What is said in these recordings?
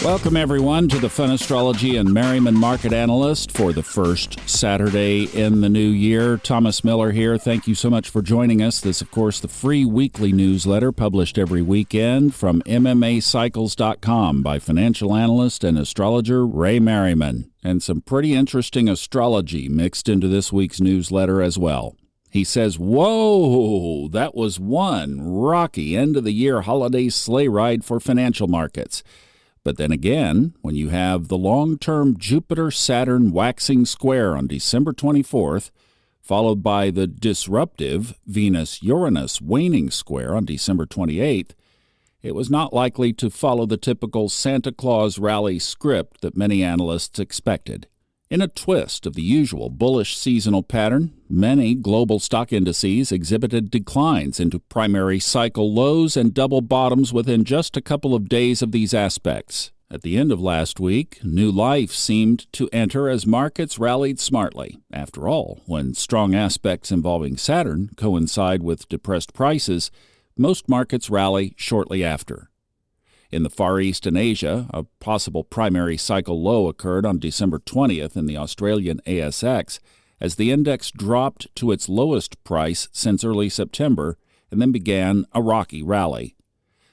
Welcome, everyone, to the Fun Astrology and Merriman Market Analyst for the first Saturday in the new year. Thomas Miller here. Thank you so much for joining us. This, of course, the free weekly newsletter published every weekend from MMAcycles.com by financial analyst and astrologer Ray Merriman. And some pretty interesting astrology mixed into this week's newsletter as well. He says, whoa, that was one rocky end-of-the-year holiday sleigh ride for financial markets. But then again, when you have the long-term Jupiter-Saturn waxing square on December 24th, followed by the disruptive Venus-Uranus waning square on December 28th, it was not likely to follow the typical Santa Claus rally script that many analysts expected. In a twist of the usual bullish seasonal pattern, many global stock indices exhibited declines into primary cycle lows and double bottoms within just a couple of days of these aspects. At the end of last week, new life seemed to enter as markets rallied smartly. After all, when strong aspects involving Saturn coincide with depressed prices, most markets rally shortly after. In the Far East and Asia, a possible primary cycle low occurred on December 20th in the Australian ASX as the index dropped to its lowest price since early September and then began a rocky rally.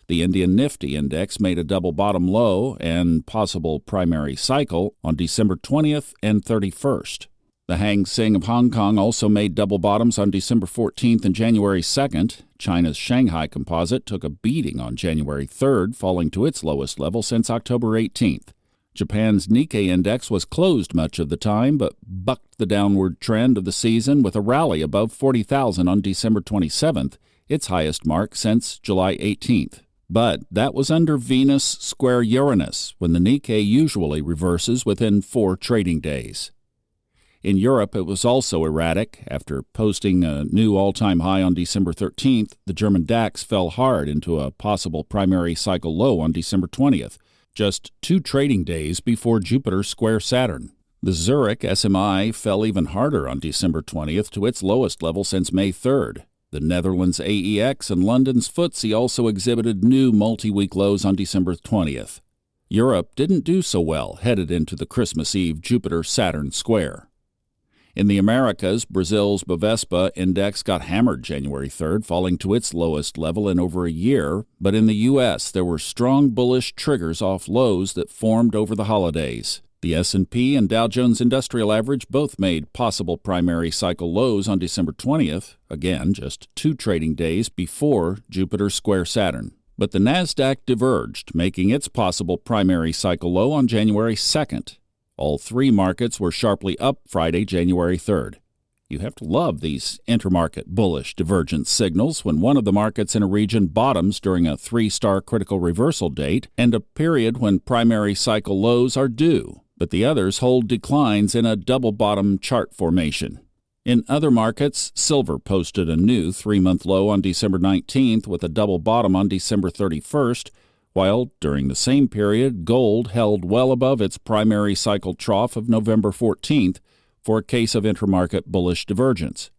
The Indian Nifty index made a double bottom low and possible primary cycle on December 20th and 31st. The Hang Seng of Hong Kong also made double bottoms on December 14th and January 2nd. China's Shanghai Composite took a beating on January 3rd, falling to its lowest level since October 18th. Japan's Nikkei index was closed much of the time, but bucked the downward trend of the season with a rally above 40,000 on December 27th, its highest mark since July 18th. But that was under Venus square Uranus, when the Nikkei usually reverses within 4 trading days. In Europe, it was also erratic. After posting a new all-time high on December 13th, the German DAX fell hard into a possible primary cycle low on December 20th, just 2 trading days before Jupiter square Saturn. The Zurich SMI fell even harder on December 20th to its lowest level since May 3rd. The Netherlands AEX and London's FTSE also exhibited new multi-week lows on December 20th. Europe didn't do so well headed into the Christmas Eve Jupiter-Saturn square. In the Americas, Brazil's Bovespa index got hammered January 3rd, falling to its lowest level in over a year, but in the U.S. there were strong bullish triggers off lows that formed over the holidays. The S&P and Dow Jones Industrial Average both made possible primary cycle lows on December 20th, again just 2 trading days before Jupiter square Saturn. But the Nasdaq diverged, making its possible primary cycle low on January 2nd. All 3 markets were sharply up Friday, January 3rd. You have to love these intermarket bullish divergence signals when one of the markets in a region bottoms during a 3-star critical reversal date and a period when primary cycle lows are due, but the others hold declines in a double bottom chart formation. In other markets, silver posted a new 3-month low on December 19th with a double bottom on December 31st, while during the same period, gold held well above its primary cycle trough of November 14th for a case of intermarket bullish divergence.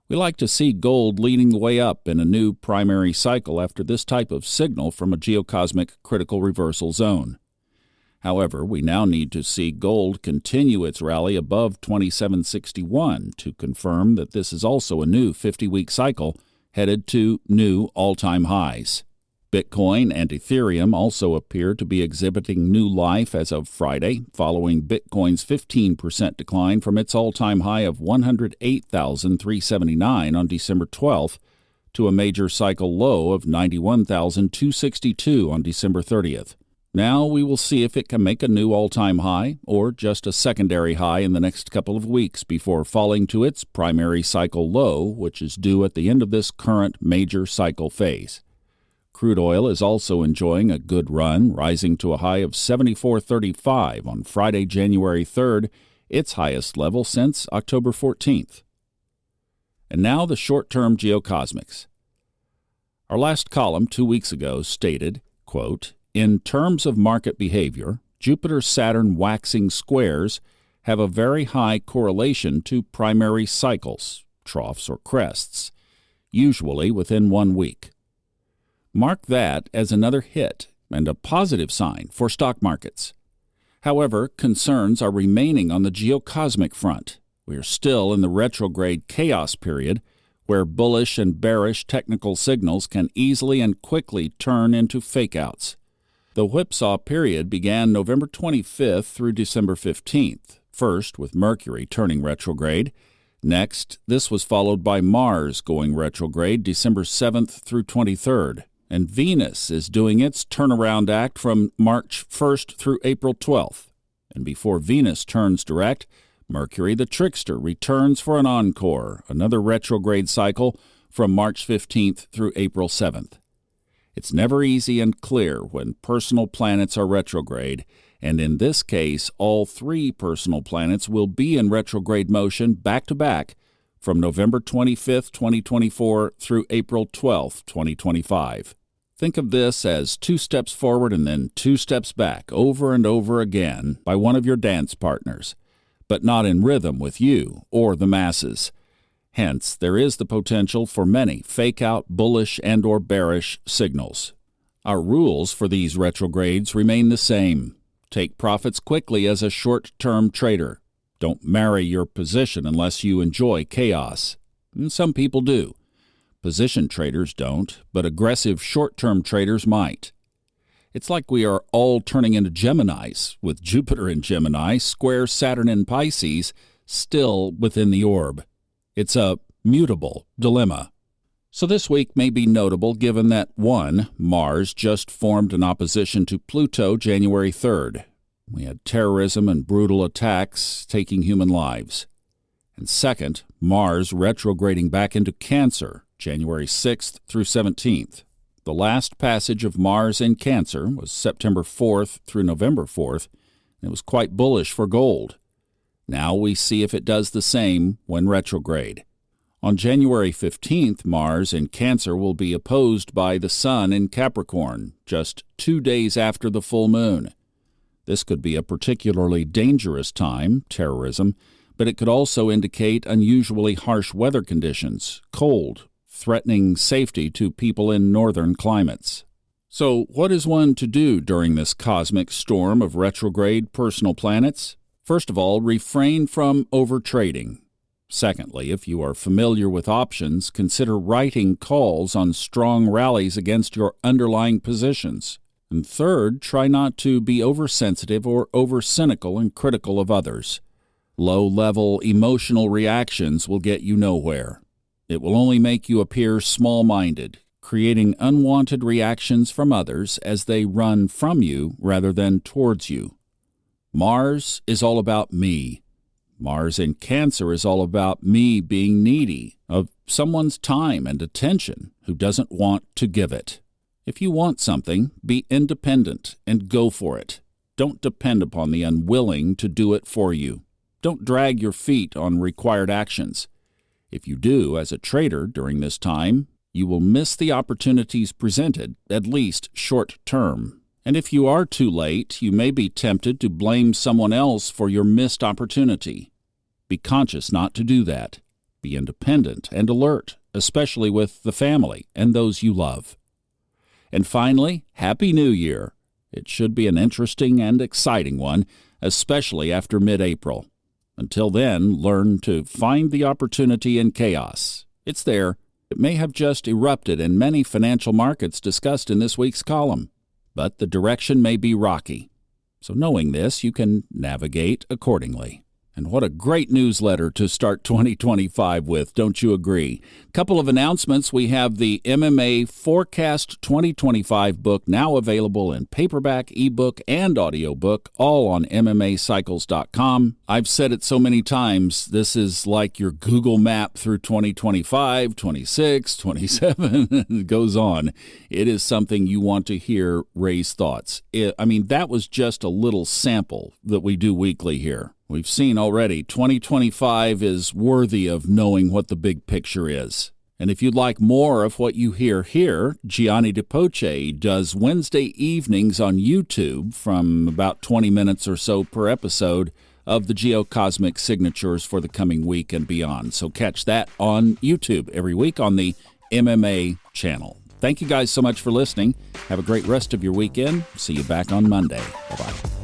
We like to see gold leading the way up in a new primary cycle after this type of signal from a geocosmic critical reversal zone. However, we now need to see gold continue its rally above 2761 to confirm that this is also a new 50-week cycle headed to new all-time highs. Bitcoin and Ethereum also appear to be exhibiting new life as of Friday, following Bitcoin's 15% decline from its all-time high of 108,379 on December 12th to a major cycle low of 91,262 on December 30th. Now we will see if it can make a new all-time high or just a secondary high in the next couple of weeks before falling to its primary cycle low, which is due at the end of this current major cycle phase. Crude oil is also enjoying a good run, rising to a high of $74.35 on Friday, January 3rd, its highest level since October 14th. And now the short-term geocosmics. Our last column 2 weeks ago stated, quote, "In terms of market behavior, Jupiter-Saturn waxing squares have a very high correlation to primary cycles, troughs or crests, usually within 1 week. Mark that as another hit and a positive sign for stock markets. However, concerns are remaining on the geocosmic front. We are still in the retrograde chaos period, where bullish and bearish technical signals can easily and quickly turn into fake-outs. The whipsaw period began November 25th through December 15th, first with Mercury turning retrograde. Next, this was followed by Mars going retrograde December 7th through 23rd, and Venus is doing its turnaround act from March 1st through April 12th. And before Venus turns direct, Mercury the Trickster returns for an encore, another retrograde cycle from March 15th through April 7th. It's never easy and clear when personal planets are retrograde, and in this case, all three personal planets will be in retrograde motion back-to-back from November 25th, 2024 through April 12th, 2025. Think of this as 2 steps forward and then 2 steps back over and over again by one of your dance partners, but not in rhythm with you or the masses. Hence, there is the potential for many fake-out bullish and or bearish signals. Our rules for these retrogrades remain the same. Take profits quickly as a short-term trader. Don't marry your position unless you enjoy chaos. And some people do. Position traders don't, but aggressive short-term traders might. It's like we are all turning into Geminis, with Jupiter in Gemini, square Saturn in Pisces, still within the orb. It's a mutable dilemma. So this week may be notable given that 1. Mars just formed an opposition to Pluto January 3rd. We had terrorism and brutal attacks taking human lives. And 2nd, Mars retrograding back into Cancer January 6th through 17th. The last passage of Mars in Cancer was September 4th through November 4th, and it was quite bullish for gold. Now we see if it does the same when retrograde. On January 15th, Mars in Cancer will be opposed by the Sun in Capricorn, just 2 days after the full moon. This could be a particularly dangerous time, terrorism, but it could also indicate unusually harsh weather conditions, cold, threatening safety to people in northern climates. So what is one to do during this cosmic storm of retrograde personal planets? First of all, refrain from overtrading. Secondly, if you are familiar with options, consider writing calls on strong rallies against your underlying positions. And third, try not to be oversensitive or over-cynical and critical of others. Low-level emotional reactions will get you nowhere. It will only make you appear small-minded, creating unwanted reactions from others as they run from you rather than towards you. Mars is all about me. Mars in Cancer is all about me being needy of someone's time and attention who doesn't want to give it. If you want something, be independent and go for it. Don't depend upon the unwilling to do it for you. Don't drag your feet on required actions. If you do, as a trader during this time, you will miss the opportunities presented, at least short term. And if you are too late, you may be tempted to blame someone else for your missed opportunity. Be conscious not to do that. Be independent and alert, especially with the family and those you love. And finally, Happy New Year. It should be an interesting and exciting one, especially after mid-April. Until then, learn to find the opportunity in chaos. It's there. It may have just erupted in many financial markets discussed in this week's column, but the direction may be rocky. So knowing this, you can navigate accordingly. And what a great newsletter to start 2025 with, don't you agree? Couple of announcements. We have the MMA Forecast 2025 book now available in paperback, ebook, and audiobook, all on MMAcycles.com. I've said it so many times, this is like your Google map through 2025, 26, 27, it goes on. It is something you want to hear raise thoughts. That was just a little sample that we do weekly here. We've seen already 2025 is worthy of knowing what the big picture is. And if you'd like more of what you hear here, Gianni DiPoce does Wednesday evenings on YouTube from about 20 minutes or so per episode of the geocosmic signatures for the coming week and beyond. So catch that on YouTube every week on the MMA channel. Thank you guys so much for listening. Have a great rest of your weekend. See you back on Monday. Bye-bye.